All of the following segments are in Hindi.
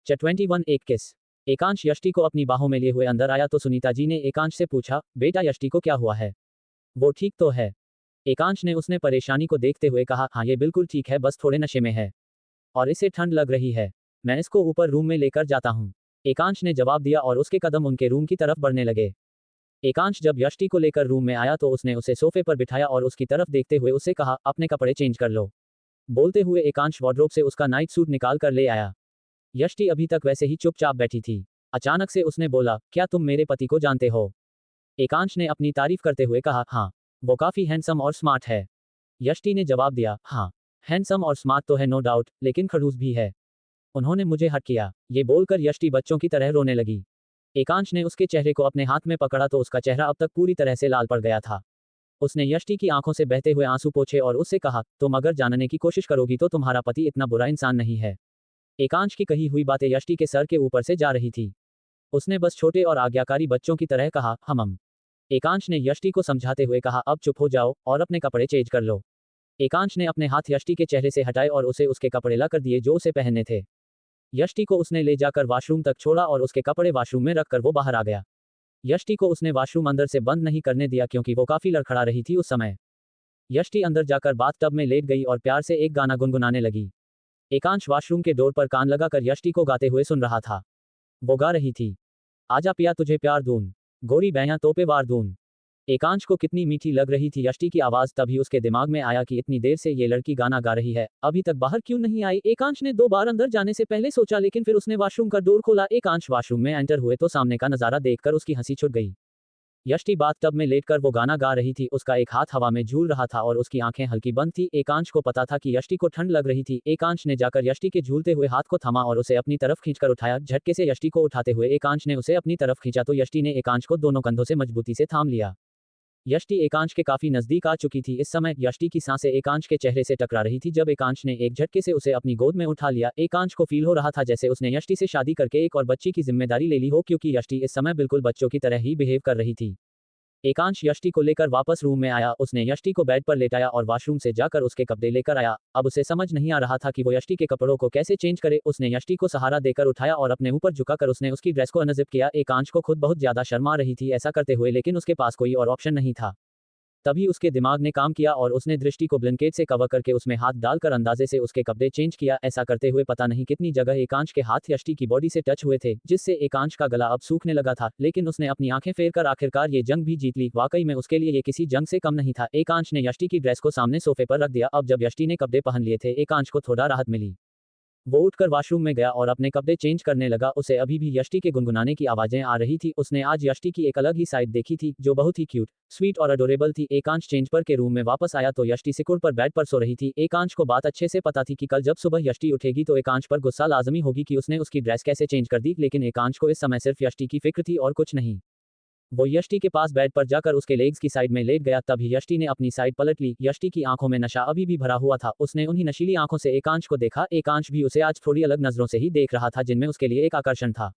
21 एक किस। एकांश यष्टि को अपनी बाहों में लिए हुए अंदर आया तो सुनीता जी ने एकांश से पूछा, बेटा यष्टि को क्या हुआ है? वो ठीक तो है? एकांश ने उसने परेशानी को देखते हुए कहा, हाँ ये बिल्कुल ठीक है, बस थोड़े नशे में है और इसे ठंड लग रही है। मैं इसको ऊपर रूम में लेकर जाता हूँ। एकांश ने जवाब दिया और उसके कदम उनके रूम की तरफ बढ़ने लगे। एकांश जब यष्टि को लेकर रूम में आया तो उसने उसे सोफे पर बिठाया और उसकी तरफ देखते हुए उससे कहा, अपने कपड़े चेंज कर लो। बोलते हुए एकांश वार्डरोब से उसका नाइट सूट निकाल कर ले आया। यष्टि अभी तक वैसे ही चुपचाप बैठी थी। अचानक से उसने बोला, क्या तुम मेरे पति को जानते हो? एकांश ने अपनी तारीफ करते हुए कहा, हाँ, वो काफी हैंडसम और स्मार्ट है। यष्टि ने जवाब दिया, हाँ, हैंडसम और स्मार्ट तो है नो डाउट, लेकिन खड़ूस भी है। उन्होंने मुझे हर्ट किया। ये बोलकर यष्टि बच्चों की तरह रोने लगी। एकांश ने उसके चेहरे को अपने हाथ में पकड़ा तो उसका चेहरा अब तक पूरी तरह से लाल पड़ गया था। उसने यष्टि की आंखों से बहते हुए आंसू पोंछे और उससे कहा, तुम अगर जानने की कोशिश करोगी तो तुम्हारा पति इतना बुरा इंसान नहीं है। एकांश की कही हुई बातें यष्टि के सर के ऊपर से जा रही थी। उसने बस छोटे और आज्ञाकारी बच्चों की तरह कहा, हम। एकांश ने यष्टि को समझाते हुए कहा, अब चुप हो जाओ और अपने कपड़े चेंज कर लो। एकांश ने अपने हाथ यष्टि के चेहरे से हटाए और उसे उसके कपड़े ला कर दिए जो उसे पहनने थे। यष्टि को उसने ले जाकर वॉशरूम तक छोड़ा और उसके कपड़े वॉशरूम में रखकर वो बाहर आ गया। यष्टि को उसने वॉशरूम अंदर से बंद नहीं करने दिया क्योंकि वो काफी लड़खड़ा रही थी उस समय। यष्टि अंदर जाकर बाथटब में लेट गई और प्यार से एक गाना गुनगुनाने लगी। एकांश वॉशरूम के डोर पर कान लगाकर यष्टि को गाते हुए सुन रहा था। वो गा रही थी, आजा पिया तुझे प्यार दून, गोरी बैंया तोपे वार दून। एकांश को कितनी मीठी लग रही थी यष्टि की आवाज। तभी उसके दिमाग में आया कि इतनी देर से ये लड़की गाना गा रही है, अभी तक बाहर क्यों नहीं आई। एकांश ने 2 बार अंदर जाने से पहले सोचा, लेकिन फिर उसने वॉशरूम का डोर खोला। एकांश वॉशरूम में एंटर हुए तो सामने का नजारा देखकर उसकी हंसी छूट गई। यष्टि बाथटब में लेटकर वो गाना गा रही थी। उसका एक हाथ हवा में झूल रहा था और उसकी आंखें हल्की बंद थी। एकांश को पता था कि यष्टि को ठंड लग रही थी। एकांश ने जाकर यष्टि के झूलते हुए हाथ को थमा और उसे अपनी तरफ खींचकर उठाया। झटके से यष्टि को उठाते हुए एकांश ने उसे अपनी तरफ खींचा तो यष्टि ने एकांश को दोनों कंधों से मजबूती से थाम लिया। यष्टि एकांश के काफी नजदीक आ चुकी थी। इस समय यष्टि की सांसें एकांश के चेहरे से टकरा रही थी। जब एकांश ने एक झटके से उसे अपनी गोद में उठा लिया, एकांश को फील हो रहा था जैसे उसने यष्टि से शादी करके एक और बच्ची की जिम्मेदारी ले ली हो, क्योंकि यष्टि इस समय बिल्कुल बच्चों की तरह ही बिहेव कर रही थी। एकांश यष्टि को लेकर वापस रूम में आया। उसने यष्टि को बेड पर लेटाया और वॉशरूम से जाकर उसके कपड़े लेकर आया। अब उसे समझ नहीं आ रहा था कि वो यष्टि के कपड़ों को कैसे चेंज करे। उसने यष्टि को सहारा देकर उठाया और अपने ऊपर झुकाकर उसने उसकी ड्रेस को अनजिप किया। एकांश को खुद बहुत ज्यादा शर्म आ रही थी ऐसा करते हुए, लेकिन उसके पास कोई और ऑप्शन नहीं था। तभी उसके दिमाग ने काम किया और उसने दृष्टि को ब्लैंकेट से कवर करके उसमें हाथ डालकर अंदाजे से उसके कपड़े चेंज किया। ऐसा करते हुए पता नहीं कितनी जगह एकांश के हाथ यष्टि की बॉडी से टच हुए थे, जिससे एकांश का गला अब सूखने लगा था। लेकिन उसने अपनी आंखें फेर कर आखिरकार ये जंग भी जीत ली। वाकई में उसके लिए ये किसी जंग से कम नहीं था। एकांश ने यष्टि की ड्रेस को सामने सोफे पर रख दिया। अब जब यष्टि ने कपड़े पहन लिए थे, एकांश को थोड़ा राहत मिली। वो उठकर वॉशरूम में गया और अपने कपड़े चेंज करने लगा। उसे अभी भी यष्टि के गुनगुनाने की आवाजें आ रही थी। उसने आज यष्टि की एक अलग ही साइड देखी थी जो बहुत ही क्यूट, स्वीट और अडोरेबल थी। एकांश चेंज पर के रूम में वापस आया तो यष्टि सिकुड़ पर बेड पर सो रही थी। एकांश को बात अच्छे से पता थी कि कल जब सुबह यष्टि उठेगी तो एकांश पर गुस्सा लाजमी होगी कि उसने उसकी ड्रेस कैसे चेंज कर दी, लेकिन एकांश को इस समय सिर्फ यष्टि की फिक्र थी और कुछ नहीं। वो यष्टि के पास बेड पर जाकर उसके लेग्स की साइड में लेट गया। तभी यष्टि ने अपनी साइड पलट ली। यष्टि की आंखों में नशा अभी भी भरा हुआ था। उसने उन्हीं नशीली आंखों से एकांश को देखा। एकांश भी उसे आज थोड़ी अलग नजरों से ही देख रहा था, जिनमें उसके लिए एक आकर्षण था।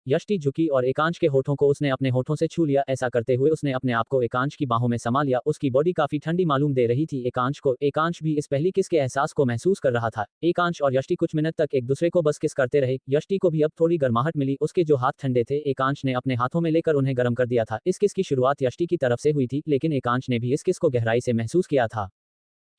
यष्टि झुकी और एकांश के होठों को उसने अपने होठों से छू लिया। ऐसा करते हुए उसने अपने आप को एकांश की बाहों में समा लिया। उसकी बॉडी काफी ठंडी मालूम दे रही थी एकांश को। एकांश भी इस पहली किस के एहसास को महसूस कर रहा था। एकांश और यष्टि कुछ मिनट तक एक दूसरे को बस किस करते रहे। यष्टि को भी अब थोड़ी गर्माहट मिली। उसके जो हाथ ठंडे थे एकांश ने अपने हाथों में लेकर उन्हें गर्म कर दिया था। इस किस की शुरुआत यष्टि की तरफ से हुई थी, लेकिन एकांश ने भी इस किस को गहराई से महसूस किया था।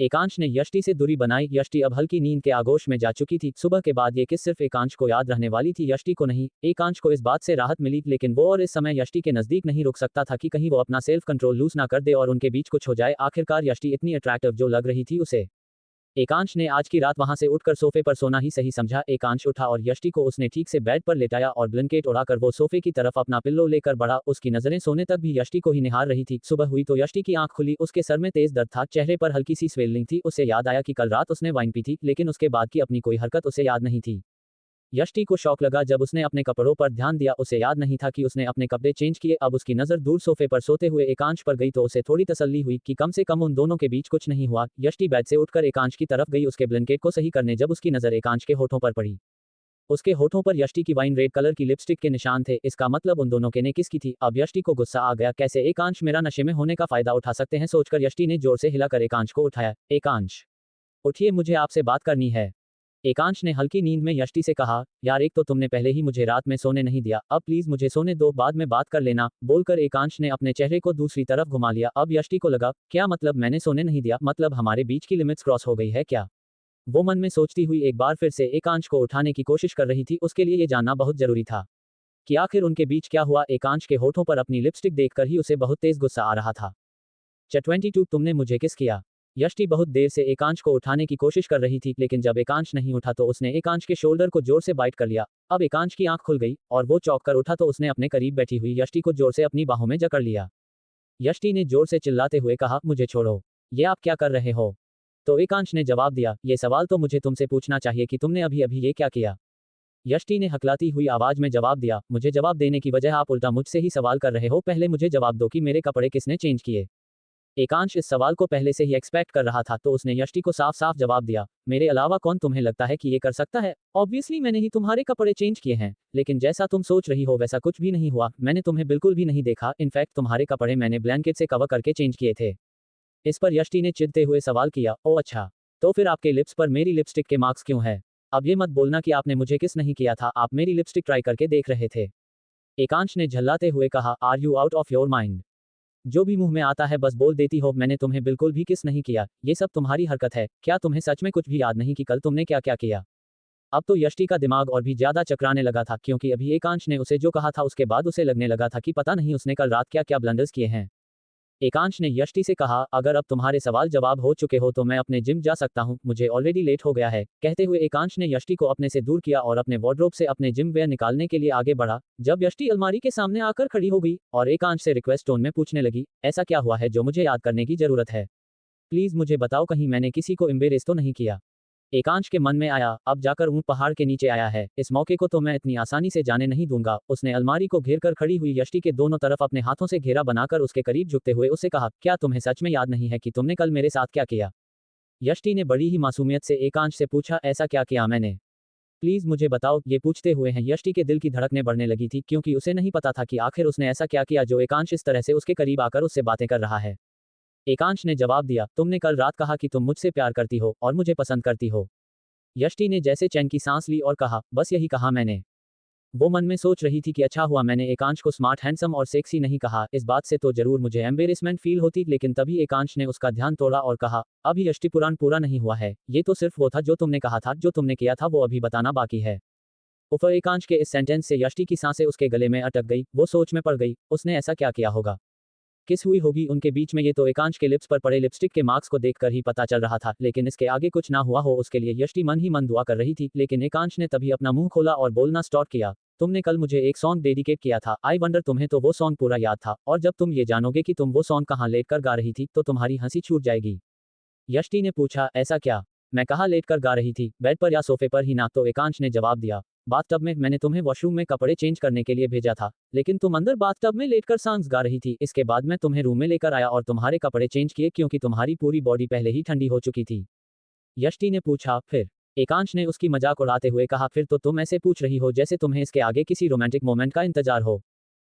एकांश ने यष्टि से दूरी बनाई। यष्टि अब हल्की नींद के आगोश में जा चुकी थी। सुबह के बाद ये किस सिर्फ एकांश को याद रहने वाली थी, यष्टि को नहीं। एकांश को इस बात से राहत मिली, लेकिन वो और इस समय यष्टि के नजदीक नहीं रुक सकता था कि कहीं वो अपना सेल्फ कंट्रोल लूज ना कर दे और उनके बीच कुछ हो जाए। आखिरकार यष्टि इतनी अट्रैक्टिव जो लग रही थी उसे। एकांश ने आज की रात वहां से उठकर सोफे पर सोना ही सही समझा। एकांश उठा और यष्टि को उसने ठीक से बेड पर लेटाया और ब्लैंकेट उड़ाकर वो सोफे की तरफ अपना पिल्लो लेकर बढ़ा। उसकी नजरें सोने तक भी यष्टि को ही निहार रही थी। सुबह हुई तो यष्टि की आंख खुली। उसके सर में तेज दर्द था, चेहरे पर हल्की सी स्वेलिंग थी। उसे याद आया कि कल रात उसने वाइन पी थी, लेकिन उसके बाद की अपनी कोई हरकत उसे याद नहीं थी। यष्टि को शौक लगा जब उसने अपने कपड़ों पर ध्यान दिया। उसे याद नहीं था कि उसने अपने कपड़े चेंज किए। अब उसकी नजर दूर सोफे पर सोते हुए एकांश पर गई तो उसे थोड़ी तसल्ली हुई कि कम से कम उन दोनों के बीच कुछ नहीं हुआ। यष्टि बेड से उठकर एकांश की तरफ गई उसके ब्लैंकेट को सही करने। जब उसकी नजर एकांश के होठों पर पड़ी, उसके होठों पर यष्टि की वाइन रेड कलर की लिपस्टिक के निशान थे। इसका मतलब उन दोनों के ने किस की थी। अब यष्टि को गुस्सा आ गया, कैसे एकांश मेरा नशे में होने का फायदा उठा सकते हैं सोचकर यष्टि ने जोर से हिलाकर एकांश को उठाया। एकांश उठिए, मुझे आपसे बात करनी है। एकांश ने हल्की नींद में यष्टि से कहा, यार एक तो तुमने पहले ही मुझे रात में सोने नहीं दिया, अब प्लीज मुझे सोने दो, बाद में बात कर लेना। बोलकर एकांश ने अपने चेहरे को दूसरी तरफ घुमा लिया। अब यष्टि को लगा, क्या मतलब मैंने सोने नहीं दिया, मतलब हमारे बीच की लिमिट्स क्रॉस हो गई है क्या? वो मन में सोचती हुई एक बार फिर से एकांश को उठाने की कोशिश कर रही थी। उसके लिए ये जानना बहुत जरूरी था कि आखिर उनके बीच क्या हुआ। एकांश के होठों पर अपनी लिपस्टिक देखकर ही उसे बहुत तेज गुस्सा आ रहा था। 22 तुमने मुझे किस किया? यष्टि बहुत देर से एकांश को उठाने की कोशिश कर रही थी, लेकिन जब एकांश नहीं उठा तो उसने एकांश के शोल्डर को जोर से बाइट कर लिया। अब एकांश की आंख खुल गई और वो चौंक कर उठा तो उसने अपने करीब बैठी हुई यष्टि को जोर से अपनी बाहों में जकड़ लिया। यष्टि ने जोर से चिल्लाते हुए कहा, मुझे छोड़ो, ये आप क्या कर रहे हो? तो एकांश ने जवाब दिया, ये सवाल तो मुझे तुमसे पूछना चाहिए कि तुमने अभी अभी ये क्या किया? यष्टि ने हकलाती हुई आवाज में जवाब दिया, मुझे जवाब देने की वजह आप उल्टा मुझसे ही सवाल कर रहे हो, पहले मुझे जवाब दो कि मेरे कपड़े किसने चेंज किए। एकांश इस सवाल को पहले से ही एक्सपेक्ट कर रहा था, तो उसने यष्टि को साफ साफ जवाब दिया, मेरे अलावा कौन तुम्हें लगता है कि ये कर सकता है? ऑब्वियसली मैंने ही तुम्हारे कपड़े चेंज किए हैं, लेकिन जैसा तुम सोच रही हो वैसा कुछ भी नहीं हुआ, मैंने तुम्हें बिल्कुल भी नहीं देखा, इनफैक्ट तुम्हारे कपड़े मैंने ब्लैंकेट से कवर करके चेंज किए थे। इस पर यष्टि ने चिढ़ते हुए सवाल किया, ओ अच्छा, तो फिर आपके लिप्स पर मेरी लिपस्टिक के मार्क्स क्यों है? अब ये मत बोलना कि आपने मुझे किस नहीं किया था, आप मेरी लिपस्टिक ट्राई करके देख रहे थे। एकांश ने झल्लाते हुए कहा, are you out of your mind? जो भी मुंह में आता है बस बोल देती हो, मैंने तुम्हें बिल्कुल भी किस नहीं किया, ये सब तुम्हारी हरकत है। क्या तुम्हें सच में कुछ भी याद नहीं कि कल तुमने क्या क्या किया? अब तो यष्टि का दिमाग और भी ज्यादा चकराने लगा था, क्योंकि अभी एकांश ने उसे जो कहा था उसके बाद उसे लगने लगा था कि पता नहीं उसने कल रात क्या क्या ब्लंडर्स किए हैं। एकांश ने यष्टि से कहा, अगर अब तुम्हारे सवाल जवाब हो चुके हो तो मैं अपने जिम जा सकता हूँ, मुझे ऑलरेडी लेट हो गया है। कहते हुए एकांश ने यष्टि को अपने से दूर किया और अपने वार्डरोब से अपने जिम वेयर निकालने के लिए आगे बढ़ा। जब यष्टि अलमारी के सामने आकर खड़ी हो गई और एकांश से रिक्वेस्ट टोन में पूछने लगी, ऐसा क्या हुआ है जो मुझे याद करने की जरूरत है? प्लीज मुझे बताओ, कहीं मैंने किसी को एम्बेरेस तो नहीं किया? एकांश के मन में आया, अब जाकर ऊंट पहाड़ के नीचे आया है, इस मौके को तो मैं इतनी आसानी से जाने नहीं दूंगा। उसने अलमारी को घेर कर खड़ी हुई यष्टि के दोनों तरफ अपने हाथों से घेरा बनाकर उसके करीब झुकते हुए उससे कहा, क्या तुम्हें सच में याद नहीं है कि तुमने कल मेरे साथ क्या किया? यष्टि ने बड़ी ही मासूमियत से एकांश से पूछा, ऐसा क्या किया मैंने? प्लीज मुझे बताओ। ये पूछते हुए हैं यष्टि के दिल की धड़कनें बढ़ने लगी थी, क्योंकि उसे नहीं पता था कि आखिर उसने ऐसा क्या किया जो एकांश इस तरह से उसके करीब आकर उससे बातें कर रहा है। एकांश ने जवाब दिया, तुमने कल रात कहा कि तुम मुझसे प्यार करती हो और मुझे पसंद करती हो। यष्टि ने जैसे चैन की सांस ली और कहा, बस यही कहा मैंने। वो मन में सोच रही थी कि अच्छा हुआ मैंने एकांश को स्मार्ट, हैंडसम और सेक्सी नहीं कहा, इस बात से तो जरूर मुझे एम्बेरसमेंट फील होती, लेकिन तभी एकांश ने उसका ध्यान तोड़ा और कहा, अभी यष्टि पुराण पूरा नहीं हुआ है, ये तो सिर्फ वो था जो तुमने कहा था, जो तुमने किया था वो अभी बताना बाकी है। ऊपर एकांश के इस सेंटेंस से यष्टि की सांसें उसके गले में अटक गई। वो सोच में पड़ गई, उसने ऐसा क्या किया होगा, किस हुई होगी उनके बीच में? ये तो एकांश के लिप्स पर पड़े लिपस्टिक के मार्क्स को देखकर ही पता चल रहा था, लेकिन इसके आगे कुछ ना हुआ हो उसके लिए यष्टि मन ही मन दुआ कर रही थी। लेकिन एकांश ने तभी अपना मुंह खोला और बोलना स्टार्ट किया, तुमने कल मुझे एक सॉन्ग डेडिकेट किया था, आई वंडर तुम्हें तो वो सॉन्ग पूरा याद था, और जब तुम ये जानोगे कि तुम वो सॉन्ग कहाँ लेट कर गा रही थी तो तुम्हारी हंसी छूट जाएगी। यष्टि ने पूछा, ऐसा क्या? मैं कहाँ लेट कर गा रही थी, बेड पर या सोफे पर ही ना? तो एकांश ने जवाब दिया, बाथटब में। मैंने तुम्हें वॉशरूम में कपड़े चेंज करने के लिए भेजा था, लेकिन तुम अंदर बाथटब में लेटकर सॉन्ग्स गा रही थी। इसके बाद मैं तुम्हें रूम में लेकर आया और तुम्हारे कपड़े चेंज किए, क्योंकि तुम्हारी पूरी बॉडी पहले ही ठंडी हो चुकी थी। यष्टि ने पूछा, फिर? एकांश ने उसकी मजाक उड़ाते हुए कहा, फिर तो तुम ऐसे पूछ रही हो जैसे तुम्हें इसके आगे किसी रोमांटिक मोमेंट का इंतजार हो।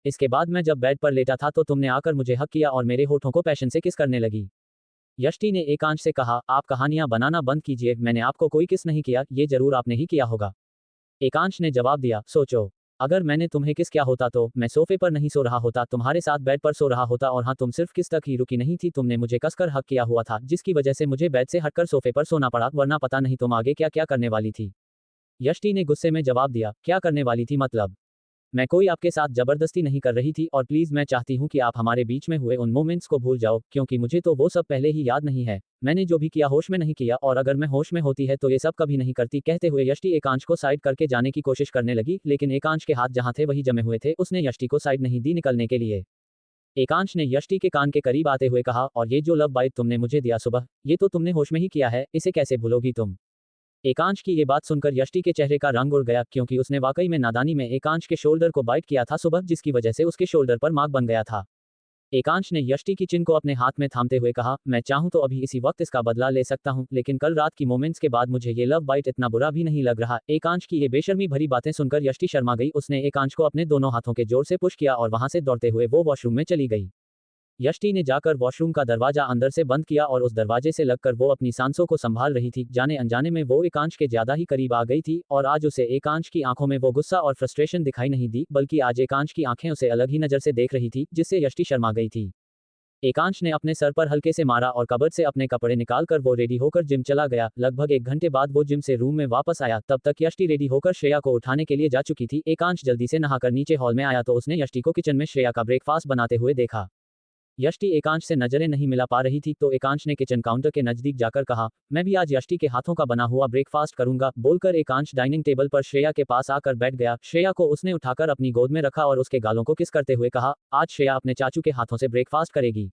इसके बाद मैं जब बेड पर लेटा था तो तुमने आकर मुझे हक किया और मेरे होठों को पैशन से किस करने लगी। यष्टि ने एकांश से कहा, आप कहानियां बनाना बंद कीजिए, मैंने आपको कोई किस नहीं किया, ये जरूर आपने ही किया होगा। एकांश ने जवाब दिया, सोचो, अगर मैंने तुम्हें किस किया होता तो मैं सोफे पर नहीं सो रहा होता, तुम्हारे साथ बेड पर सो रहा होता। और हाँ, तुम सिर्फ किस तक ही रुकी नहीं थी, तुमने मुझे कसकर हक किया हुआ था, जिसकी वजह से मुझे बेड से हटकर सोफे पर सोना पड़ा, वरना पता नहीं तुम आगे क्या क्या करने वाली थी। यष्टि ने गुस्से में जवाब दिया, क्या करने वाली थी मतलब? मैं कोई आपके साथ जबरदस्ती नहीं कर रही थी, और प्लीज मैं चाहती हूँ कि आप हमारे बीच में हुए उन मोमेंट्स को भूल जाओ, क्योंकि मुझे तो वो सब पहले ही याद नहीं है। मैंने जो भी किया होश में नहीं किया, और अगर मैं होश में होती है तो ये सब कभी नहीं करती। कहते हुए यष्टि एकांश को साइड करके जाने की कोशिश करने लगी, लेकिन एकांश के हाथ जहां थे वही जमे हुए थे, उसने यष्टि को साइड नहीं दी निकलने के लिए। एकांश ने यष्टि के कान के करीब आते हुए कहा, और ये जो लव बाइट तुमने मुझे दिया सुबह, ये तो तुमने होश में ही किया है, इसे कैसे भूलोगी तुम? एकांश की ये बात सुनकर यष्टि के चेहरे का रंग उड़ गया, क्योंकि उसने वाकई में नादानी में एकांश के शोल्डर को बाइट किया था सुबह, जिसकी वजह से उसके शोल्डर पर मार्क बन गया था। एकांश ने यष्टि की चिन को अपने हाथ में थामते हुए कहा, मैं चाहूं तो अभी इसी वक्त इसका बदला ले सकता हूं, लेकिन कल रात की मोमेंट्स के बाद मुझे ये लव बाइट इतना बुरा भी नहीं लग रहा। एकांश की ये बेशर्मी भरी बातें सुनकर यष्टि शर्मा गई। उसने एकांश को अपने दोनों हाथों के जोर से पुश किया और वहां से दौड़ते हुए वो वॉशरूम में चली गई। यष्टि ने जाकर वॉशरूम का दरवाजा अंदर से बंद किया और उस दरवाजे से लगकर वो अपनी सांसों को संभाल रही थी। जाने अनजाने में वो एकांश के ज्यादा ही करीब आ गई थी और आज उसे एकांश की आंखों में वो गुस्सा और फ्रस्ट्रेशन दिखाई नहीं दी, बल्कि आज एकांश की आंखें उसे अलग ही नजर से देख रही थी, जिससे यष्टि शर्मा गई थी। एकांश ने अपने सर पर हल्के से मारा और कबर्ड से अपने कपड़े निकालकर वो रेडी होकर जिम चला गया। लगभग 1 घंटे बाद वो जिम से रूम में वापस आया। तब तक यष्टि रेडी होकर श्रेया को उठाने के लिए जा चुकी थी। एकांश जल्दी से नहाकर नीचे हॉल में आया तो उसने यष्टि को किचन में श्रेया का ब्रेकफास्ट बनाते हुए देखा। यष्टि एकांश से नजरें नहीं मिला पा रही थी तो एकांश ने किचन काउंटर के नजदीक जाकर कहा, मैं भी आज यष्टि के हाथों का बना हुआ ब्रेकफास्ट करूंगा। बोलकर एकांश डाइनिंग टेबल पर श्रेया के पास आकर बैठ गया। श्रेया को उसने उठाकर अपनी गोद में रखा और उसके गालों को किस करते हुए कहा, आज श्रेया अपने चाचू के हाथों से ब्रेकफास्ट करेगी।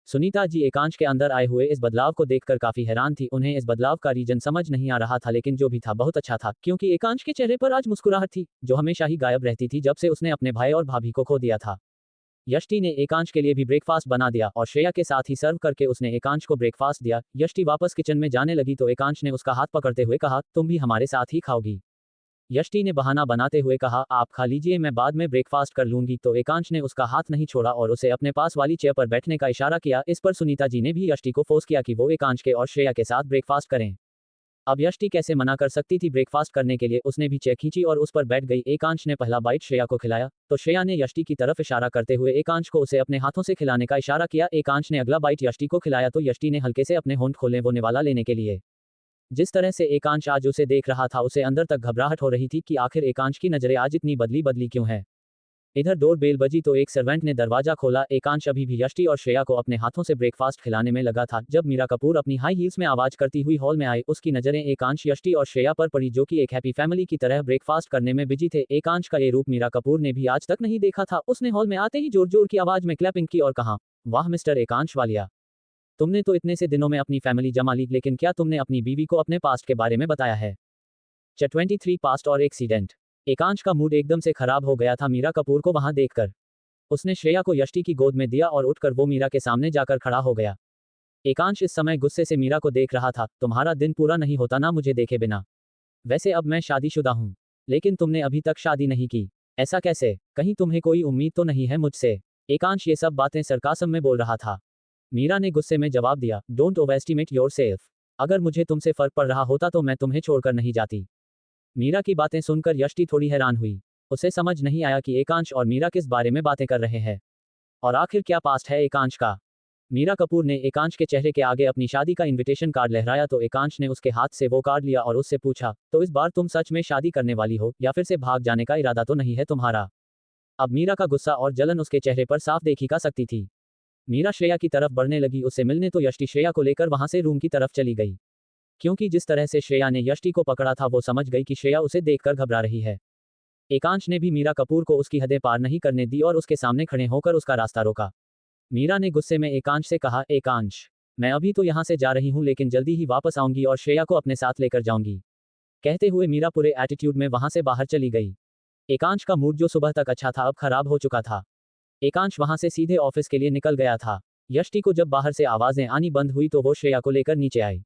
सुनीता जी एकांश के अंदर आए हुए इस बदलाव को देखकर काफी हैरान थी। उन्हें इस बदलाव का रीजन समझ नहीं आ रहा था, लेकिन जो भी था बहुत अच्छा था, क्योंकि एकांश के चेहरे पर आज मुस्कुराहट थी, जो हमेशा ही गायब रहती थी जब से उसने अपने भाई और भाभी को खो दिया था। यष्टि ने एकांश के लिए भी ब्रेकफास्ट बना दिया और श्रेया के साथ ही सर्व करके उसने एकांश को ब्रेकफास्ट दिया। यष्टि वापस किचन में जाने लगी तो एकांश ने उसका हाथ पकड़ते हुए कहा, तुम भी हमारे साथ ही खाओगी। यष्टि ने बहाना बनाते हुए कहा, आप खा लीजिए, मैं बाद में ब्रेकफास्ट कर लूंगी। तो एकांश ने उसका हाथ नहीं छोड़ा और उसे अपने पास वाली चेयर पर बैठने का इशारा किया। इस पर सुनीता जी ने भी यष्टि को फोर्स किया कि वो एकांश के और श्रेया के साथ ब्रेकफास्ट करें। अब यष्टि कैसे मना कर सकती थी ब्रेकफास्ट करने के लिए। उसने भी चेयर खींची और उस पर बैठ गई। एकांश ने पहला बाइट श्रेया को खिलाया तो श्रेया ने यष्टि की तरफ इशारा करते हुए एकांश को उसे अपने हाथों से खिलाने का इशारा किया। एकांश ने अगला बाइट यष्टि को खिलाया तो यष्टि ने हल्के से अपने होंठ खोले वो निवाला लेने के लिए। जिस तरह से एकांश आज उसे देख रहा था, उसे अंदर तक घबराहट हो रही थी कि आखिर एकांश की नजरें आज इतनी बदली बदली क्यों है। इधर डोर बेल बजी तो एक सर्वेंट ने दरवाजा खोला। एकांश अभी भी यष्टि और श्रेया को अपने हाथों से ब्रेकफास्ट खिलाने में लगा था। जब मीरा कपूर अपनी हाई हील्स में आवाज करती हुई हॉल में आई, उसकी नजरें एकांश, यष्टि और श्रेया पर पड़ी, जो कि एक हैप्पी फैमिली की तरह ब्रेकफास्ट करने में बिजी थे। एकांश का ये रूप मीरा कपूर ने भी आज तक नहीं देखा था। उसने हॉल में आते ही जोर जोर की आवाज में क्लैपिंग की और कहा, वाह मिस्टर एकांश वालिया, तुमने तो इतने से दिनों में अपनी फैमिली जमा ली, लेकिन क्या तुमने अपनी बीवी को अपने पास्ट के बारे में बताया है? 23 पास्ट और एक्सीडेंट। एकांश का मूड एकदम से खराब हो गया था मीरा कपूर को वहां देखकर। उसने श्रेया को यष्टि की गोद में दिया और उठकर वो मीरा के सामने जाकर खड़ा हो गया। एकांश इस समय गुस्से से मीरा को देख रहा था। तुम्हारा दिन पूरा नहीं होता ना मुझे देखे बिना। वैसे अब मैं शादीशुदा हूं, लेकिन तुमने अभी तक शादी नहीं की। ऐसा कैसे? कहीं तुम्हें कोई उम्मीद तो नहीं है मुझसे? एकांश ये सब बातें सरकासम में बोल रहा था। मीरा ने गुस्से में जवाब दिया, डोंट ओवरएस्टिमेट योरसेल्फ। अगर मुझे तुमसे फर्क पड़ रहा होता तो मैं तुम्हें छोड़कर नहीं जाती। मीरा की बातें सुनकर यष्टि थोड़ी हैरान हुई। उसे समझ नहीं आया कि एकांश और मीरा किस बारे में बातें कर रहे हैं और आखिर क्या पास्ट है एकांश का। मीरा कपूर ने एकांश के चेहरे के आगे अपनी शादी का इनविटेशन कार्ड लहराया तो एकांश ने उसके हाथ से वो कार्ड लिया और उससे पूछा, तो इस बार तुम सच में शादी करने वाली हो या फिर से भाग जाने का इरादा तो नहीं है तुम्हारा? अब मीरा का गुस्सा और जलन उसके चेहरे पर साफ देखी जा सकती थी। मीरा श्रेया की तरफ बढ़ने लगी उससे मिलने तो यष्टि श्रेया को लेकर वहां से रूम की तरफ चली गई। क्योंकि जिस तरह से श्रेया ने यष्टि को पकड़ा था वो समझ गई कि श्रेया उसे देखकर घबरा रही है। एकांश ने भी मीरा कपूर को उसकी हदें पार नहीं करने दी और उसके सामने खड़े होकर उसका रास्ता रोका। मीरा ने गुस्से में एकांश से कहा, एकांश, मैं अभी तो यहाँ से जा रही हूँ लेकिन जल्दी ही वापस आऊंगी और श्रेया को अपने साथ लेकर जाऊंगी। कहते हुए मीरा पूरे एटीट्यूड में वहां से बाहर चली गई। एकांश का मूड जो सुबह तक अच्छा था अब खराब हो चुका था। एकांश वहां से सीधे ऑफिस के लिए निकल गया था। यष्टि को जब बाहर से आवाजें आनी बंद हुई तो वो श्रेया को लेकर नीचे आई।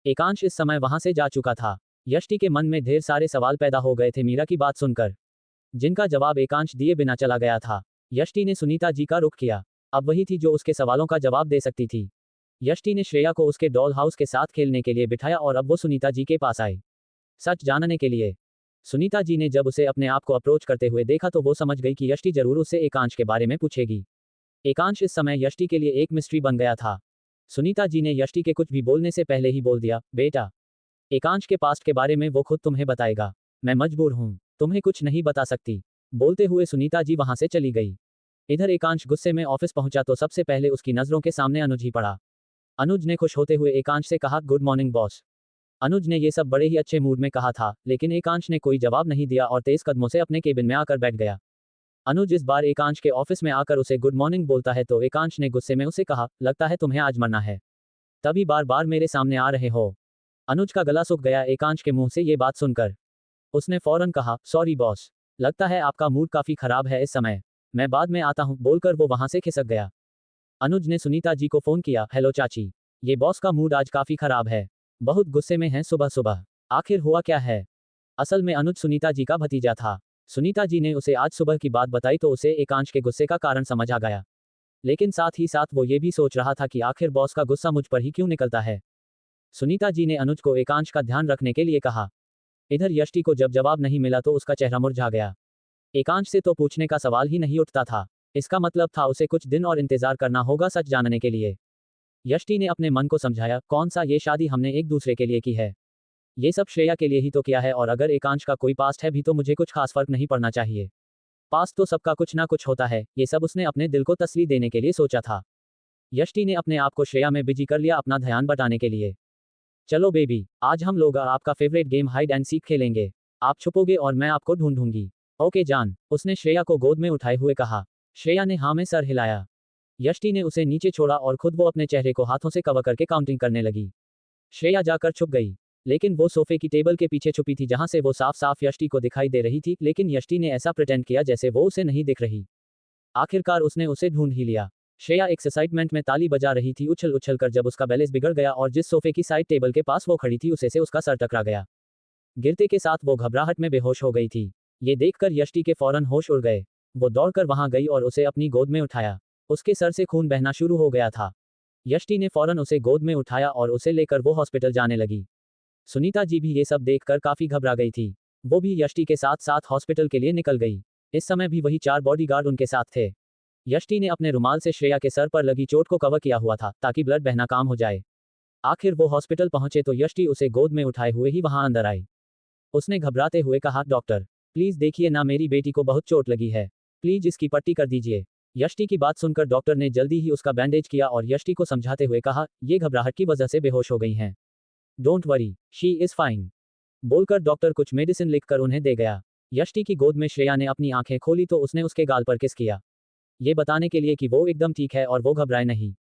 एकांश इस समय वहां से जा चुका था। यष्टि के मन में ढेर सारे सवाल पैदा हो गए थे मीरा की बात सुनकर, जिनका जवाब एकांश दिए बिना चला गया था। यष्टि ने सुनीता जी का रुख किया। अब वही थी जो उसके सवालों का जवाब दे सकती थी। यष्टि ने श्रेया को उसके डॉल हाउस के साथ खेलने के लिए बिठाया और अब वो सुनीता जी के पास आई सच जानने के लिए। सुनीता जी ने जब उसे अपने आप को अप्रोच करते हुए देखा तो वो समझ गई कि यष्टि जरूर उससे एकांश के बारे में पूछेगी। एकांश इस समय यष्टि के लिए एक मिस्ट्री बन गया था। सुनीता जी ने यष्टि के कुछ भी बोलने से पहले ही बोल दिया, बेटा, एकांश के पास्ट के बारे में वो खुद तुम्हें बताएगा। मैं मजबूर हूं, तुम्हें कुछ नहीं बता सकती। बोलते हुए सुनीता जी वहां से चली गई। इधर एकांश गुस्से में ऑफिस पहुंचा तो सबसे पहले उसकी नजरों के सामने अनुज ही पड़ा। अनुज ने खुश होते हुए एकांश से कहा, गुड मॉर्निंग बॉस। अनुज ने ये सब बड़े ही अच्छे मूड में कहा था, लेकिन एकांश ने कोई जवाब नहीं दिया और तेज कदमों से अपने केबिन में आकर बैठ गया। अनुज इस बार एकांश के ऑफिस में आकर उसे गुड मॉर्निंग बोलता है तो एकांश ने गुस्से में उसे कहा, लगता है तुम्हें आज मरना है, तभी बार बार मेरे सामने आ रहे हो। अनुज का गला सूख गया एकांश के मुंह से ये बात सुनकर। उसने फौरन कहा, सॉरी बॉस, लगता है आपका मूड काफी खराब है इस समय, मैं बाद में आता हूं। बोलकर वो वहां से खिसक गया। अनुज ने सुनीता जी को फोन किया, हेलो चाची, ये बॉस का मूड आज काफी खराब है, बहुत गुस्से में हैं सुबह सुबह, आखिर हुआ क्या है? असल में अनुज सुनीता जी का भतीजा था। सुनीता जी ने उसे आज सुबह की बात बताई तो उसे एकांश के गुस्से का कारण समझ आ गया। लेकिन साथ ही साथ वो ये भी सोच रहा था कि आखिर बॉस का गुस्सा मुझ पर ही क्यों निकलता है। सुनीता जी ने अनुज को एकांश का ध्यान रखने के लिए कहा। इधर यष्टि को जब जवाब नहीं मिला तो उसका चेहरा मुरझा गया। एकांश से तो पूछने का सवाल ही नहीं उठता था। इसका मतलब था उसे कुछ दिन और इंतजार करना होगा सच जानने के लिए। यष्टि ने अपने मन को समझाया, कौन सा ये शादी हमने एक दूसरे के लिए की है। ये सब श्रेया के लिए ही तो किया है, और अगर एकांश का कोई पास्ट है भी तो मुझे कुछ खास फर्क नहीं पड़ना चाहिए। पास्ट तो सबका कुछ ना कुछ होता है। ये सब उसने अपने दिल को तसल्ली देने के लिए सोचा था। यष्टि ने अपने आप को श्रेया में बिजी कर लिया अपना ध्यान बटाने के लिए। चलो बेबी, आज हम लोग आपका favourite game hide and seek खेलेंगे। आप छुपोगे और मैं आपको ढूंढूंगी। ओके जान, उसने श्रेया को गोद में उठाए हुए कहा। श्रेया ने हाँ में सर हिलाया। यष्टि ने उसे नीचे छोड़ा और खुद वो अपने चेहरे को हाथों से कवर करके काउंटिंग करने लगी। श्रेया जाकर छुप गई, लेकिन वो सोफे की टेबल के पीछे छुपी थी जहां से वो साफ साफ यष्टि को दिखाई दे रही थी, लेकिन यष्टि ने ऐसा प्रिटेंड किया जैसे वो उसे नहीं दिख रही। आखिरकार उसने उसे ढूंढ ही लिया। श्रेया एक्साइटमेंट में ताली बजा रही थी उछल उछल कर, जब उसका बैलेंस बिगड़ गया और जिस सोफे की साइड टेबल के पास वो खड़ी थी उसे से उसका सर टकरा गया। गिरते के साथ वो घबराहट में बेहोश हो गई थी। ये देखकर यष्टि के फौरन होश उड़ गए। वो दौड़कर वहां गई और उसे अपनी गोद में उठाया। उसके सर से खून बहना शुरू हो गया था। यष्टि ने फौरन उसे गोद में उठाया और उसे लेकर वो हॉस्पिटल जाने लगी। सुनीता जी भी ये सब देखकर काफी घबरा गई थी। वो भी यष्टि के साथ साथ हॉस्पिटल के लिए निकल गई। इस समय भी वही 4 बॉडीगार्ड उनके साथ थे। यष्टि ने अपने रुमाल से श्रेया के सर पर लगी चोट को कवर किया हुआ था ताकि ब्लड बहना काम हो जाए। आखिर वो हॉस्पिटल पहुंचे तो यष्टि उसे गोद में उठाए हुए ही वहां अंदर आई। उसने घबराते हुए कहा, डॉक्टर प्लीज देखिए ना, मेरी बेटी को बहुत चोट लगी है, प्लीज इसकी पट्टी कर दीजिए। यष्टि की बात सुनकर डॉक्टर ने जल्दी ही उसका बैंडेज किया और यष्टि को समझाते हुए कहा, ये घबराहट की वजह से बेहोश हो गई हैं। Don't worry, she is fine. बोलकर डॉक्टर कुछ मेडिसिन लिखकर उन्हें दे गया। यष्टि की गोद में श्रेया ने अपनी आंखें खोली तो उसने उसके गाल पर किस किया, ये बताने के लिए कि वो एकदम ठीक है और वो घबराए नहीं।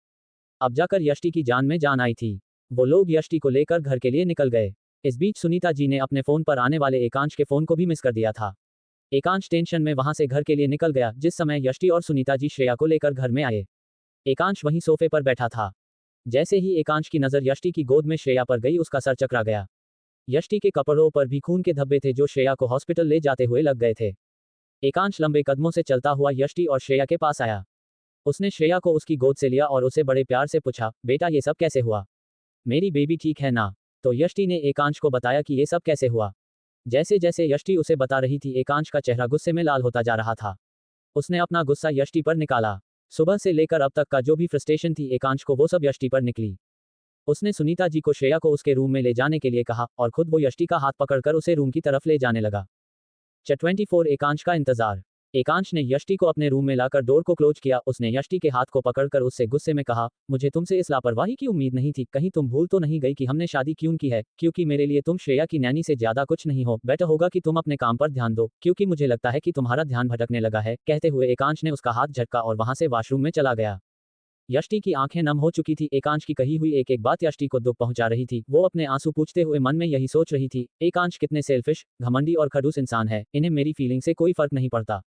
अब जाकर यष्टि की जान में जान आई थी। वो लोग यष्टि को लेकर घर के लिए निकल गए। इस बीच सुनीता जी ने अपने फोन पर आने वाले एकांश के फोन को भी मिस कर दिया था। एकांश टेंशन में वहां से घर के लिए निकल गया जिस समय यष्टि और सुनीता जी श्रेया को लेकर घर में आए। एकांश वहीं सोफे पर बैठा था। जैसे ही एकांश की नजर यष्टि की गोद में श्रेया पर गई उसका सर चकरा गया। यष्टि के कपड़ों पर भी खून के धब्बे थे जो श्रेया को हॉस्पिटल ले जाते हुए लग गए थे। एकांश लंबे कदमों से चलता हुआ यष्टि और श्रेया के पास आया। उसने श्रेया को उसकी गोद से लिया और उसे बड़े प्यार से पूछा, बेटा ये सब कैसे हुआ, मेरी बेबी ठीक है ना। तो यष्टि ने एकांश को बताया कि ये सब कैसे हुआ। जैसे जैसे यष्टि उसे बता रही थी एकांश का चेहरा गुस्से में लाल होता जा रहा था। उसने अपना गुस्सा यष्टि पर निकाला। सुबह से लेकर अब तक का जो भी फ्रस्ट्रेशन थी एकांश को वो सब यष्टि पर निकली। उसने सुनीता जी को श्रेया को उसके रूम में ले जाने के लिए कहा और खुद वो यष्टि का हाथ पकड़कर उसे रूम की तरफ ले जाने लगा। 24 एकांश का इंतजार। एकांश ने यष्टि को अपने रूम में लाकर डोर को क्लोज किया। उसने यष्टि के हाथ को पकड़कर उससे गुस्से में कहा, मुझे तुमसे इस लापरवाही की उम्मीद नहीं थी। कहीं तुम भूल तो नहीं गई कि हमने शादी क्यों की है? क्योंकि मेरे लिए तुम श्रेया की नैनी से ज्यादा कुछ नहीं हो। बेटर होगा कि तुम अपने काम पर ध्यान दो, क्योंकि मुझे लगता है कि तुम्हारा ध्यान भटकने लगा है। कहते हुए एकांश ने उसका हाथ झटका और वहां से वॉशरूम में चला गया। यष्टि की आंखें नम हो चुकी थी। एकांश की कही हुई एक एक बात यष्टि को दुख पहुंचा रही थी। वो अपने आंसू पूछते हुए मन में यही सोच रही थी, एकांश कितने सेल्फिश, घमंडी और खड़ूस इंसान है। इन्हें मेरी फीलिंग से कोई फर्क नहीं पड़ता।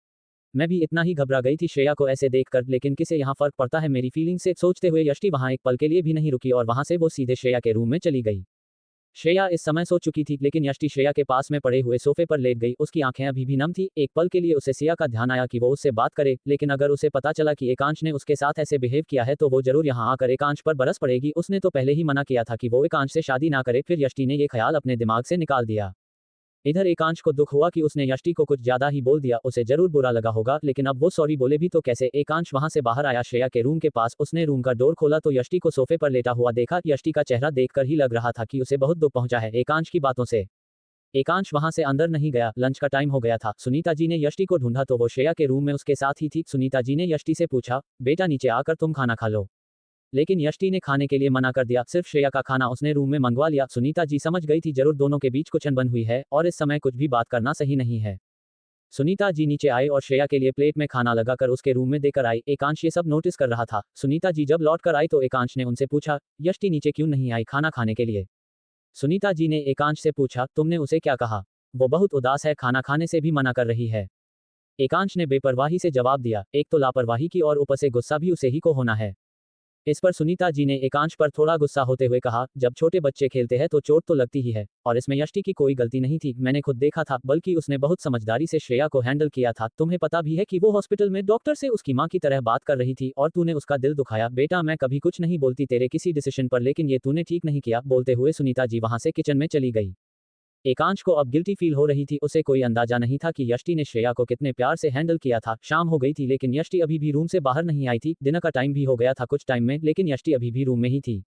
मैं भी इतना ही घबरा गई थी श्रेया को ऐसे देखकर, लेकिन किसे यहाँ फर्क पड़ता है मेरी फीलिंग से। सोचते हुए यष्टि वहां एक पल के लिए भी नहीं रुकी और वहां से वो सीधे श्रेया के रूम में चली गई। श्रेया इस समय सो चुकी थी, लेकिन यष्टि श्रेया के पास में पड़े हुए सोफे पर लेट गई। उसकी आंखें अभी भी नम थी। एक पल के लिए उसे श्रेया का ध्यान आया कि वो उससे बात करे, लेकिन अगर उसे पता चला कि एकांश ने उसके साथ ऐसे बिहेव किया है तो वो जरूर यहाँ आकर एकांश पर बरस पड़ेगी। उसने तो पहले ही मना किया था कि वो एकांश से शादी ना करे, फिर यष्टि ने ये ख्याल अपने दिमाग से निकाल दिया। इधर एकांश को दुख हुआ कि उसने यष्टि को कुछ ज्यादा ही बोल दिया। उसे जरूर बुरा लगा होगा, लेकिन अब वो सॉरी बोले भी तो कैसे। एकांश वहां से बाहर आया श्रेया के रूम के पास। उसने रूम का डोर खोला तो यष्टि को सोफे पर लेटा हुआ देखा। यष्टि का चेहरा देखकर ही लग रहा था कि उसे बहुत दुख पहुंचा है एकांश की बातों से। एकांश वहां से अंदर नहीं गया। लंच का टाइम हो गया था। सुनीता जी ने यष्टि को ढूंढा तो वो श्रेया के रूम में उसके साथ ही थी। सुनीता जी ने यष्टि से पूछा, बेटा नीचे आकर तुम खाना खा लो। लेकिन यष्टि ने खाने के लिए मना कर दिया। सिर्फ श्रेया का खाना उसने रूम में मंगवा लिया। सुनीता जी समझ गई थी जरूर दोनों के बीच कुछ अनबन हुई है और इस समय कुछ भी बात करना सही नहीं है। सुनीता जी नीचे आए और श्रेया के लिए प्लेट में खाना लगाकर उसके रूम में देकर आई। एकांश ये सब नोटिस कर रहा था। सुनीता जी जब लौट कर आई तो एकांश ने उनसे पूछा, यष्टि नीचे क्यों नहीं आई खाना खाने के लिए? सुनीता जी ने एकांश से पूछा, तुमने उसे क्या कहा? वो बहुत उदास है, खाना खाने से भी मना कर रही है। एकांश ने बेपरवाही से जवाब दिया, एक तो लापरवाही की और ऊपर से गुस्सा भी उसे ही को होना है। इस पर सुनीता जी ने एकांश पर थोड़ा गुस्सा होते हुए कहा, जब छोटे बच्चे खेलते हैं तो चोट तो लगती ही है, और इसमें यष्टि की कोई गलती नहीं थी, मैंने खुद देखा था, बल्कि उसने बहुत समझदारी से श्रेया को हैंडल किया था। तुम्हें पता भी है कि वो हॉस्पिटल में डॉक्टर से उसकी माँ की तरह बात कर रही थी और तूने उसका दिल दुखाया। बेटा, मैं कभी कुछ नहीं बोलती तेरे किसी डिसीजन पर, लेकिन ये तूने ठीक नहीं किया। बोलते हुए सुनीता जी वहां से किचन में चली गई। एकांश को अब गिल्टी फील हो रही थी। उसे कोई अंदाजा नहीं था कि यष्टि ने श्रेया को कितने प्यार से हैंडल किया था। शाम हो गई थी लेकिन यष्टि अभी भी रूम से बाहर नहीं आई थी। डिनर का टाइम भी हो गया था कुछ टाइम में, लेकिन यष्टि अभी भी रूम में ही थी।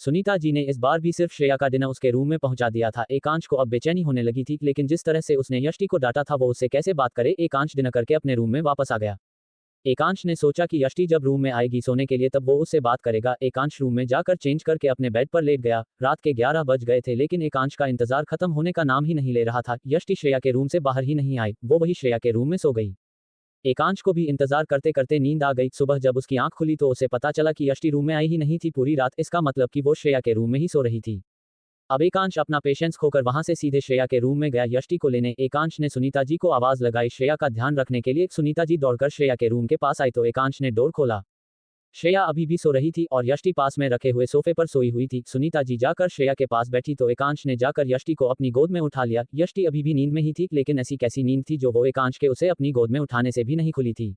सुनीता जी ने इस बार भी सिर्फ श्रेया का डिनर उसके रूम में पहुंचा दिया था। एकांश को अब बेचैनी होने लगी थी, लेकिन जिस तरह से उसने यष्टि को डांटा था वो उससे कैसे बात करे। एकांश डिनर करके अपने रूम में वापस आ गया। एकांश ने सोचा कि यष्टि जब रूम में आएगी सोने के लिए तब वो उससे बात करेगा। एकांश रूम में जाकर चेंज करके अपने बेड पर लेट गया। रात के 11 बज गए थे, लेकिन एकांश का इंतजार खत्म होने का नाम ही नहीं ले रहा था। यष्टि श्रेया के रूम से बाहर ही नहीं आई, वो वही श्रेया के रूम में सो गई। एकांश को भी इंतजार करते करते नींद आ गई। सुबह जब उसकी आंख खुली तो उसे पता चला कि यष्टि रूम में आई ही नहीं थी पूरी रात। इसका मतलब कि वो श्रेया के रूम में ही सो रही थी। अब एकांश अपना पेशेंस खोकर वहां से सीधे श्रेया के रूम में गया यष्टि को लेने। एकांश ने सुनीता जी को आवाज लगाई श्रेया का ध्यान रखने के लिए। सुनीता जी दौड़कर श्रेया के रूम के पास आई तो एकांश ने डोर खोला। श्रेया अभी भी सो रही थी और यष्टि पास में रखे हुए सोफे पर सोई हुई थी। सुनीता जी जाकर श्रेया के पास बैठी तो एकांश ने जाकर यष्टि को अपनी गोद में उठा लिया। यष्टि अभी भी नींद में ही थी, लेकिन ऐसी कैसी नींद थी जो वो एकांश के उसे अपनी गोद में उठाने से भी नहीं खुली थी।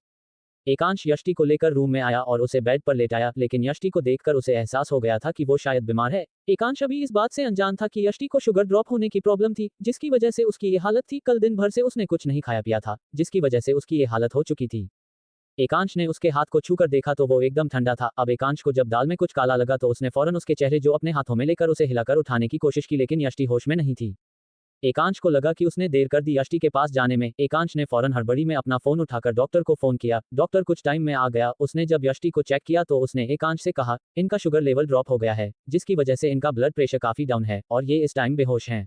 एकांश यष्टि को लेकर रूम में आया और उसे बेड पर लेटाया, लेकिन यष्टि को देखकर उसे एहसास हो गया था कि वो शायद बीमार है। एकांश अभी इस बात से अनजान था कि यष्टि को शुगर ड्रॉप होने की प्रॉब्लम थी, जिसकी वजह से उसकी ये हालत थी। कल दिन भर से उसने कुछ नहीं खाया पिया था, जिसकी वजह से उसकी ये हालत हो चुकी थी। एकांश ने उसके हाथ को छूकर देखा तो वो एकदम ठंडा था। अब एकांश को जब दाल में कुछ काला लगा तो उसने फौरन उसके चेहरे जो अपने हाथों में लेकर उसे हिलाकर उठाने की कोशिश की, लेकिन यष्टि होश में नहीं थी। एकांश को लगा कि उसने देर कर दी यष्टि के पास जाने में। एकांश ने फौरन हड़बड़ी में अपना फोन उठाकर डॉक्टर को फोन किया। डॉक्टर कुछ टाइम में आ गया। उसने जब यष्टि को चेक किया तो उसने एकांश से कहा, इनका शुगर लेवल ड्रॉप हो गया है, जिसकी वजह से इनका ब्लड प्रेशर काफी डाउन है और ये इस टाइम बेहोश हैं।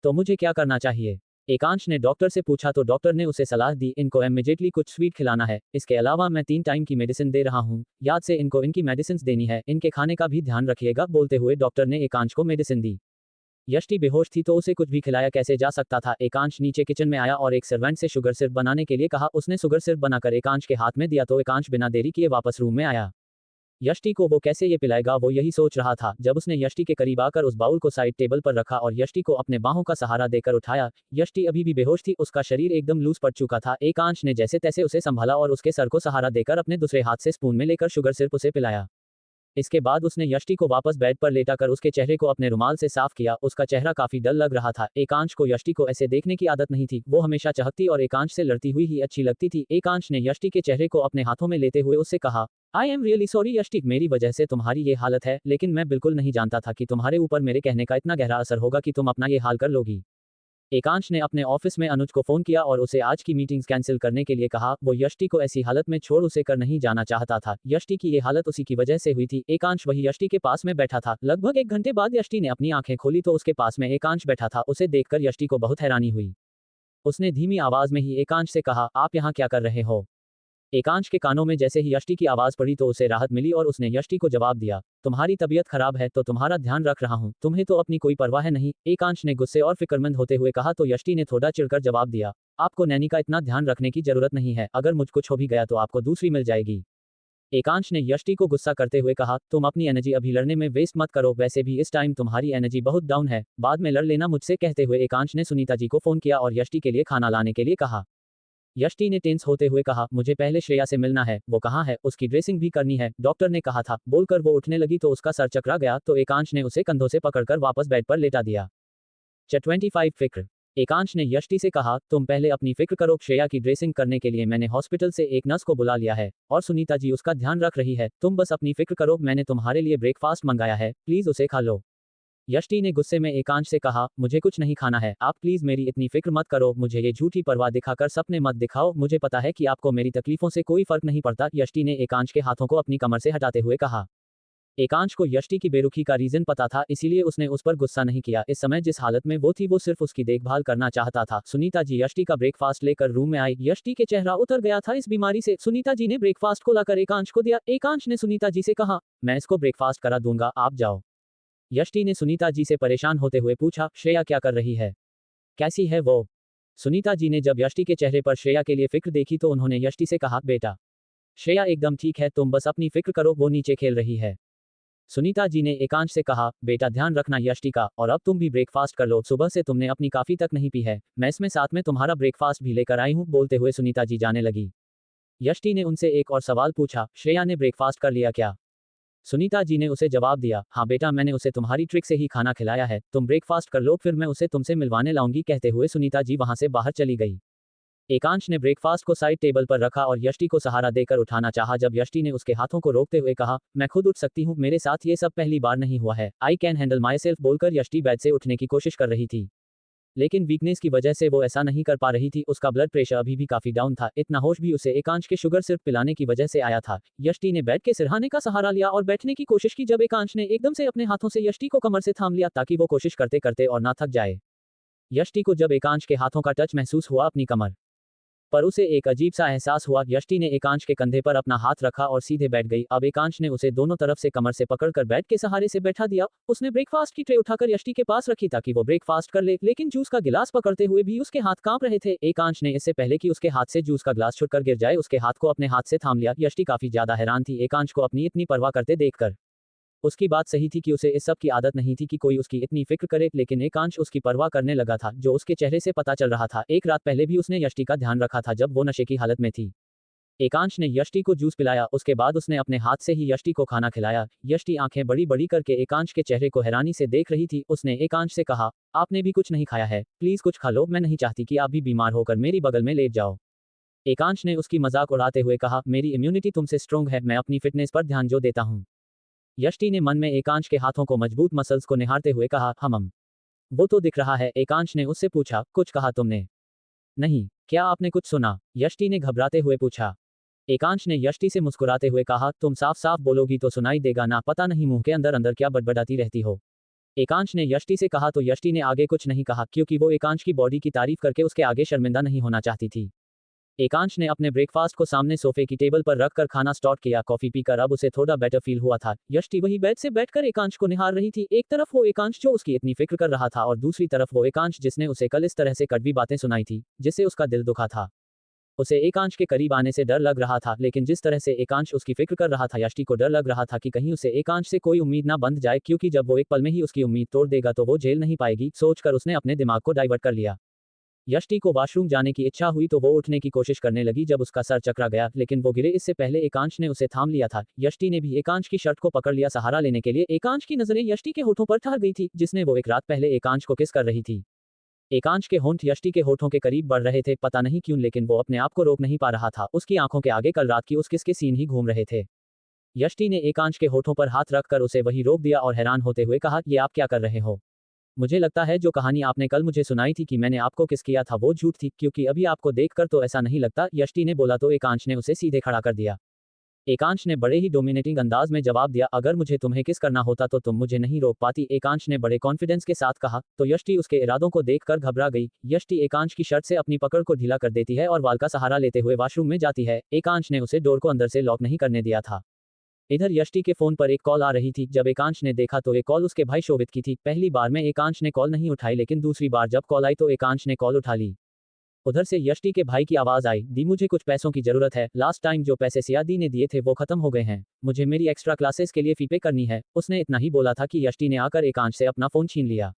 तो मुझे क्या करना चाहिए? एकांश ने डॉक्टर से पूछा तो डॉक्टर ने उसे सलाह दी, इनको इमीडिएटली कुछ स्वीट खिलाना है। इसके अलावा मैं 3 टाइम की मेडिसिन दे रहा हूँ, याद से इनको इनकी मेडिसिन देनी है। इनके खाने का भी ध्यान रखिएगा। बोलते हुए डॉक्टर ने एकांश को मेडिसिन दी। यष्टि बेहोश थी तो उसे कुछ भी खिलाया कैसे जा सकता था। एकांश नीचे किचन में आया और एक सर्वेंट से शुगर सिरप बनाने के लिए कहा। उसने शुगर सिरप बनाकर एकांश के हाथ में दिया तो एकांश बिना देरी किए वापस रूम में आया। यष्टि को वो कैसे ये पिलाएगा, वो यही सोच रहा था जब उसने यष्टि के करीब आकर उस बाउल को साइड टेबल पर रखा और यष्टि को अपने बाहों का सहारा देकर उठाया। यष्टि अभी भी बेहोश थी, उसका शरीर एकदम लूज पड़ चुका था। एकांश ने जैसे तैसे उसे संभाला और उसके सर को सहारा देकर अपने दूसरे हाथ से स्पून में लेकर शुगर सिरप उसे पिलाया। इसके बाद उसने यष्टि को वापस बेड पर लेटाकर उसके चेहरे को अपने रुमाल से साफ किया। उसका चेहरा काफी डल लग रहा था। एकांश को यष्टि को ऐसे देखने की आदत नहीं थी, वो हमेशा चहकती और एकांश से लड़ती हुई ही अच्छी लगती थी। एकांश ने यष्टि के चेहरे को अपने हाथों में लेते हुए उससे कहा, आई एम रियली सॉरी यष्टि, मेरी वजह से तुम्हारी ये हालत है, लेकिन मैं बिल्कुल नहीं जानता था कि तुम्हारे ऊपर मेरे कहने का इतना गहरा असर होगा कि तुम अपना ये हाल कर लोगी। एकांश ने अपने ऑफिस में अनुज को फोन किया और उसे आज की मीटिंग्स कैंसिल करने के लिए कहा। वो यष्टि को ऐसी हालत में छोड़ उसे कर नहीं जाना चाहता था। यष्टि की ये हालत उसी की वजह से हुई थी। एकांश वही यष्टि के पास में बैठा था। लगभग 1 घंटे बाद यष्टि ने अपनी आंखें खोली तो उसके पास में एकांश बैठा था। उसे देखकर यष्टि को बहुत हैरानी हुई। उसने धीमी आवाज में ही एकांश से कहा, आप यहाँ क्या कर रहे हो? एकांश के कानों में जैसे ही यष्टि की आवाज पड़ी तो उसे राहत मिली और उसने यष्टि को जवाब दिया, तुम्हारी तबीयत खराब है तो तुम्हारा ध्यान रख रहा हूँ, तुम्हें तो अपनी कोई परवाह है नहीं। एकांश ने गुस्से और फिक्रमंद होते हुए कहा तो यष्टि ने थोड़ा चिढ़कर जवाब दिया, आपको नैनी का इतना ध्यान रखने की जरूरत नहीं है, अगर मुझ कुछ हो भी गया तो आपको दूसरी मिल जाएगी। एकांश ने यष्टि को गुस्सा करते हुए कहा, तुम अपनी एनर्जी अभी लड़ने में वेस्ट मत करो, वैसे भी इस टाइम तुम्हारी एनर्जी बहुत डाउन है, बाद में लड़ लेना मुझसे। कहते हुए एकांश ने सुनीता जी को फोन किया और यष्टि के लिए खाना लाने के लिए कहा। यष्टि ने टेंस होते हुए कहा, मुझे पहले श्रेया से मिलना है, वो कहाँ है, उसकी ड्रेसिंग भी करनी है, डॉक्टर ने कहा था। बोलकर वो उठने लगी तो उसका सर चकरा गया तो एकांश ने उसे कंधों से पकड़कर वापस बेड पर लेटा दिया। 25 फिक्र। एकांश ने यष्टि से कहा, तुम पहले अपनी फिक्र करो, श्रेया की ड्रेसिंग करने के लिए मैंने हॉस्पिटल से एक नर्स को बुला लिया है और सुनीता जी उसका ध्यान रख रही है, तुम बस अपनी फिक्र करो। मैंने तुम्हारे लिए ब्रेकफास्ट मंगाया है, प्लीज उसे खा लो। यष्टि ने गुस्से में एकांश से कहा, मुझे कुछ नहीं खाना है, आप प्लीज मेरी इतनी फिक्र मत करो, मुझे ये झूठी परवाह दिखाकर सपने मत दिखाओ, मुझे पता है कि आपको मेरी तकलीफों से कोई फर्क नहीं पड़ता। यष्टि ने एकांश के हाथों को अपनी कमर से हटाते हुए कहा। एकांश को यष्टि की बेरुखी का रीजन पता था, इसीलिए उसने उस पर गुस्सा नहीं किया। इस समय जिस हालत में वो थी वो सिर्फ उसकी देखभाल करना चाहता था। सुनीता जी यष्टि का ब्रेकफास्ट लेकर रूम में आई। यष्टि के चेहरा उतर गया था इस बीमारी से। सुनीता जी ने ब्रेकफास्ट को लाकर एकांश को दिया। एकांश ने सुनीता जी से कहा, मैं इसको ब्रेकफास्ट करा दूंगा, आप जाओ। यष्टि ने सुनीता जी से परेशान होते हुए पूछा, श्रेया क्या कर रही है, कैसी है वो? सुनीता जी ने जब यष्टि के चेहरे पर श्रेया के लिए फिक्र देखी तो उन्होंने यष्टि से कहा, बेटा श्रेया एकदम ठीक है, तुम बस अपनी फिक्र करो, वो नीचे खेल रही है। सुनीता जी ने एकांश से कहा, बेटा ध्यान रखना यष्टि का, और अब तुम भी ब्रेकफास्ट कर लो, सुबह से तुमने अपनी कॉफी तक नहीं पी है, मैं इसमें साथ में तुम्हारा ब्रेकफास्ट भी लेकर आई हूँ। बोलते हुए सुनीता जी जाने लगी। यष्टि ने उनसे एक और सवाल पूछा, श्रेया ने ब्रेकफास्ट कर लिया क्या? सुनीता जी ने उसे जवाब दिया, हाँ बेटा, मैंने उसे तुम्हारी ट्रिक से ही खाना खिलाया है, तुम ब्रेकफास्ट कर लो, फिर मैं उसे तुमसे मिलवाने लाऊंगी। कहते हुए सुनीता जी वहां से बाहर चली गई। एकांश ने ब्रेकफास्ट को साइड टेबल पर रखा और यष्टि को सहारा देकर उठाना चाहा। जब यष्टि ने उसके हाथों को रोकते हुए कहा, मैं खुद उठ सकती हूँ, मेरे साथ ये सब पहली बार नहीं हुआ है, I can handle my self, बोलकर यष्टि बेड से उठने की कोशिश कर रही थी, लेकिन वीकनेस की वजह से वो ऐसा नहीं कर पा रही थी। उसका ब्लड प्रेशर अभी भी काफी डाउन था, इतना होश भी उसे एकांश के शुगर सिर्फ पिलाने की वजह से आया था। यष्टि ने बेड के सिरहाने का सहारा लिया और बैठने की कोशिश की, जब एकांश ने एकदम से अपने हाथों से यष्टि को कमर से थाम लिया ताकि वो कोशिश करते करते और ना थक जाए। यष्टि को जब एकांश के हाथों का टच महसूस हुआ अपनी कमर पर, उसे एक अजीब सा एहसास हुआ। यष्टि ने एकांश के कंधे पर अपना हाथ रखा और सीधे बैठ गई। अब एकांश ने उसे दोनों तरफ से कमर से पकड़कर बेड के सहारे से बैठा दिया। उसने ब्रेकफास्ट की ट्रे उठाकर यष्टि के पास रखी ताकि वो ब्रेकफास्ट कर ले, लेकिन जूस का गिलास पकड़ते हुए भी उसके हाथ कांप रहे थे। एकांश ने इससे पहले कि उसके हाथ से जूस का गिलास छुटकर गिर जाए, उसके हाथ को अपने हाथ से थाम लिया। यष्टि काफी ज्यादा हैरान थी एकांश को अपनी इतनी परवाह करते देखकर। उसकी बात सही थी कि उसे इस सब की आदत नहीं थी कि कोई उसकी इतनी फिक्र करे, लेकिन एकांश उसकी परवाह करने लगा था, जो उसके चेहरे से पता चल रहा था। एक रात पहले भी उसने यष्टि का ध्यान रखा था जब वो नशे की हालत में थी। एकांश ने यष्टि को जूस पिलाया, उसके बाद उसने अपने हाथ से ही यष्टि को खाना खिलाया। यष्टि आंखें बड़ी बड़ी करके एकांश के चेहरे को हैरानी से देख रही थी। उसने एकांश से कहा, आपने भी कुछ नहीं खाया है, प्लीज कुछ खा लो, मैं नहीं चाहती कि आप भी बीमार होकर मेरी बगल में लेट जाओ। एकांश ने उसकी मजाक उड़ाते हुए कहा, मेरी इम्यूनिटी तुमसे स्ट्रोंग है, मैं अपनी फिटनेस पर ध्यान जो देता हूँ। यष्टि ने मन में एकांश के हाथों को मजबूत मसल्स को निहारते हुए कहा, वो तो दिख रहा है। एकांश ने उससे पूछा, कुछ कहा तुमने? नहीं, क्या आपने कुछ सुना? यष्टि ने घबराते हुए पूछा। एकांश ने यष्टि से मुस्कुराते हुए कहा, तुम साफ साफ बोलोगी तो सुनाई देगा ना, पता नहीं मुंह के अंदर अंदर क्या बड़बड़ाती रहती हो। एकांश ने यष्टि से कहा तो यष्टि ने आगे कुछ नहीं कहा, क्योंकि वो एकांश की बॉडी की तारीफ करके उसके आगे शर्मिंदा नहीं होना चाहती थी। एकांश ने अपने ब्रेकफास्ट को सामने सोफे की टेबल पर रखकर खाना स्टार्ट किया। कॉफी पीकर अब उसे थोड़ा बेटर फील हुआ था। यष्टि वही बेड से बैठकर एकांश को निहार रही थी, एक तरफ वो एकांश जो उसकी इतनी फिक्र कर रहा था और दूसरी तरफ वो एकांश जिसने उसे कल इस तरह से कड़वी बातें सुनाई थी, जिससे उसका दिल दुखा था। उसे एकांश के करीब आने से डर लग रहा था, लेकिन जिस तरह से एकांश उसकी फिक्र कर रहा था, यष्टि को डर लग रहा था कि कहीं उसे एकांश से कोई उम्मीद ना बंध जाए, क्योंकि जब वो एक पल में ही उसकी उम्मीद तोड़ देगा तो वो झेल नहीं पाएगी। सोचकर उसने अपने दिमाग को डाइवर्ट कर लिया। यष्टि को वॉशरूम जाने की इच्छा हुई तो वो उठने की कोशिश करने लगी, जब उसका सर चकरा गया, लेकिन वो गिरे इससे पहले एकांश ने उसे थाम लिया था। यष्टि ने भी एकांश की शर्ट को पकड़ लिया सहारा लेने के लिए। एकांश की नजरें यष्टि के होठों पर ठहर गई थी, जिसने वो एक रात पहले एकांश को किस कर रही थी। एकांश के होंठ यष्टि के होठों के करीब बढ़ रहे थे, पता नहीं क्यों, लेकिन वो अपने आप को रोक नहीं पा रहा था। उसकी आंखों के आगे कल रात की उस किस के सीन ही घूम रहे थे। यष्टि ने एकांश के होठों पर हाथ रखकर उसे वही रोक दिया और हैरान होते हुए कहा, ये आप क्या कर रहे हो? मुझे लगता है जो कहानी आपने कल मुझे सुनाई थी कि मैंने आपको किस किया था, वो झूठ थी, क्योंकि अभी आपको देखकर तो ऐसा नहीं लगता। यष्टि ने बोला तो एकांश ने उसे सीधे खड़ा कर दिया। एकांश ने बड़े ही डोमिनेटिंग अंदाज में जवाब दिया, अगर मुझे तुम्हें किस करना होता तो तुम मुझे नहीं रोक पाती। एकांश ने बड़े कॉन्फिडेंस के साथ कहा। तो यष्टि उसके इरादों को देखकर घबरा गई। यष्टि एकांश की शर्ट से अपनी पकड़ को ढीला कर देती है और वाल का सहारा लेते हुए वॉशरूम में जाती है। एकांश ने उसे डोर को अंदर से लॉक नहीं करने दिया था। इधर यष्टि के फोन पर एक कॉल आ रही थी। जब एकांश ने देखा तो एक कॉल उसके भाई शोभित की थी। पहली बार में एकांश ने कॉल नहीं उठाई, लेकिन दूसरी बार जब कॉल आई तो एकांश ने कॉल उठा ली। उधर से यष्टि के भाई की आवाज आई, दी मुझे कुछ पैसों की जरूरत है, लास्ट टाइम जो पैसे सियादी ने दिए थे वो खत्म हो गए हैं, मुझे मेरी एक्स्ट्रा क्लासेस के लिए फी पे करनी है। उसने इतना ही बोला था कि यष्टि ने आकर एकांश से अपना फोन छीन लिया।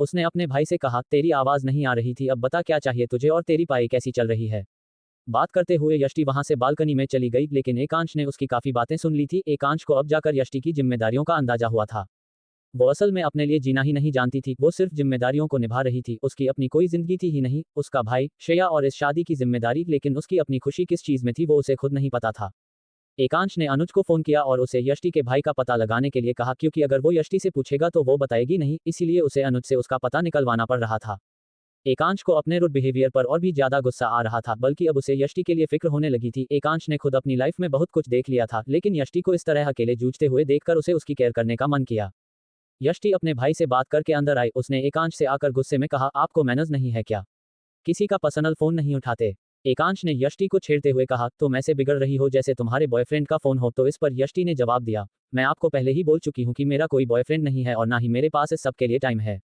उसने अपने भाई से कहा, तेरी आवाज नहीं आ रही थी, अब बता क्या चाहिए तुझे और तेरी पढ़ाई कैसी चल रही है? बात करते हुए यष्टि वहां से बालकनी में चली गई, लेकिन एकांश ने उसकी काफी बातें सुन ली थी। एकांश को अब जाकर यष्टि की जिम्मेदारियों का अंदाजा हुआ था। वो असल में अपने लिए जीना ही नहीं जानती थी, वो सिर्फ जिम्मेदारियों को निभा रही थी। उसकी अपनी कोई जिंदगी थी ही नहीं, उसका भाई, श्रेया और इस शादी की जिम्मेदारी, लेकिन उसकी अपनी खुशी किस चीज में थी वो उसे खुद नहीं पता था। एकांश ने अनुज को फोन किया और उसे यष्टि के भाई का पता लगाने के लिए कहा, क्योंकि अगर वो यष्टि से पूछेगा तो वो बताएगी नहीं, इसीलिए उसे अनुज से उसका पता निकलवाना पड़ रहा था। एकांश को अपने रूड बिहेवियर पर और भी ज्यादा गुस्सा आ रहा था, बल्कि अब उसे यष्टि के लिए फिक्र होने लगी थी। एकांश ने खुद अपनी लाइफ में बहुत कुछ देख लिया था, लेकिन यष्टि को इस तरह अकेले जूझते हुए देखकर उसे उसकी केयर करने का मन किया। यष्टि अपने भाई से बात करके अंदर आई। उसने एकांश से आकर गुस्से में कहा, आपको मैनर्स नहीं है क्या? किसी का पर्सनल फोन नहीं उठाते। एकांश ने यष्टि को छेड़ते हुए कहा, तुम ऐसे बिगड़ रही हो जैसे तुम्हारे बॉयफ्रेंड का फोन हो। तो इस पर यष्टि ने जवाब दिया, मैं आपको पहले ही बोल चुकी हूँ कि मेरा कोई बॉयफ्रेंड नहीं है और ना ही मेरे पास इस सब के लिए टाइम है।